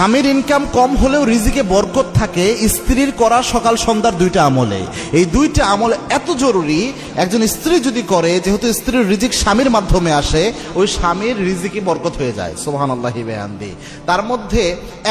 স্বামীর ইনকাম কম হলেও রিজিকে বরকত থাকে স্ত্রীর করা সকাল সন্ধ্যার দুইটা আমলে। এই দুইটা আমল এত জরুরি, একজন স্ত্রী যদি করে, যেহেতু স্ত্রীর রিজিক স্বামীর মাধ্যমে আসে, ওই স্বামীর রিজিকে বরকত হয়ে যায়। সুবহানাল্লাহি বিহামদি। তার মধ্যে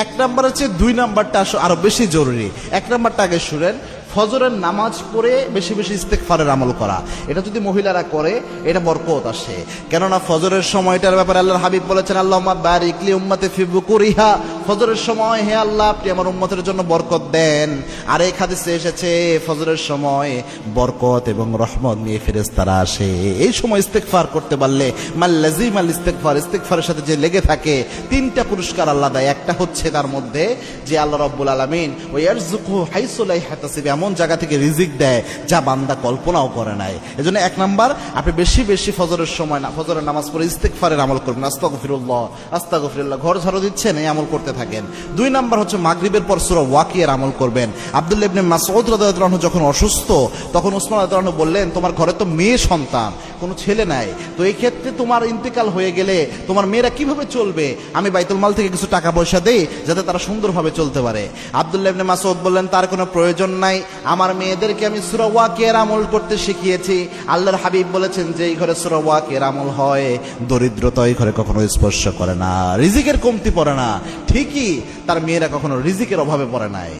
1 নাম্বারের চেয়ে 2 নাম্বারটা আরো বেশি জরুরি। 1 নাম্বারটা আগে শুনেন, ফজরের নামাজ পড়ে বেশি বেশি ইস্তেগফারের আমল করা। এটা যদি মহিলারা করে এটা বরকত আসে। কেননা ফজরের সময়টার ব্যাপারে আল্লাহর হাবিব বলেছেন, আল্লাহুম্মা বারিক লি উম্মতি ফি বুকুরিহা, ফজরের সময় হে আল্লাহ আপনি আমার উম্মতের জন্য বরকত দেন। আর এই হাদিসে এসেছে ফজরের সময় বরকত এবং রহমত নিয়ে ফেরেশতারা আসে। এই সময় ইস্তেগফার করতে পারলে মাল্লাজিম আল ইস্তেগফার, ইস্তেগফারের সাথে যে লেগে থাকে, 3টা পুরস্কার আল্লাহ দেয়। একটা হচ্ছে তার মধ্যে যে আল্লাহ রাব্বুল আলামিন ওয়া ইয়ারযুকহু হাইসু লা ইয়াহতাসিব, এমন জায়গা থেকে রিজিক দেয় যা বান্দা কল্পনাও করে নাই। এজন্য 1 নাম্বার, আপনি বেশি বেশি ফজরের সময় ফজরের নামাজ পড়ে ইস্তেগফারের আমল করবেন। আস্তাগফিরুল্লাহ আস্তাগফিরুল্লাহ, ঘর ঝাড়ু দিচ্ছেন এই আমল করতে থাকেন। 2 নাম্বার হচ্ছে মাগরিবের পর সূরা ওয়াকিয়ার আমল করবেন। আব্দুল্লাহ ইবনে মাসউদ রাদিয়াল্লাহু আনহু যখন অসুস্থ, তখন ওসমান রাদিয়াল্লাহু আনহু বললেন, তোমার ঘরে তো মেয়ে সন্তান, কোনো ছেলে নাই, তো এই ক্ষেত্রে তোমার ইন্তেকাল হয়ে গেলে তোমার মেয়েরা কিভাবে চলবে? আমি বাইতুল মাল থেকে কিছু টাকা পয়সা দেই যাতে তারা সুন্দরভাবে চলতে পারে। আব্দুল্লাহ ইবনে মাসউদ বললেন, তার কোনো প্রয়োজন নাই, আমার মেয়েদেরকে আমি সূরা ওয়াকিয়ার আমল করতে শিখিয়েছি। আল্লাহর হাবিব বলেছেন যে এই ঘরে সূরা ওয়াকিয়ার আমল হয়, দরিদ্রতা এই ঘরে কখনো স্পর্শ করে না, রিজিকের কমতি পড়ে না। ঠিকই তার মেয়েরা কখনো রিজিকের অভাবে পড়ে নাই।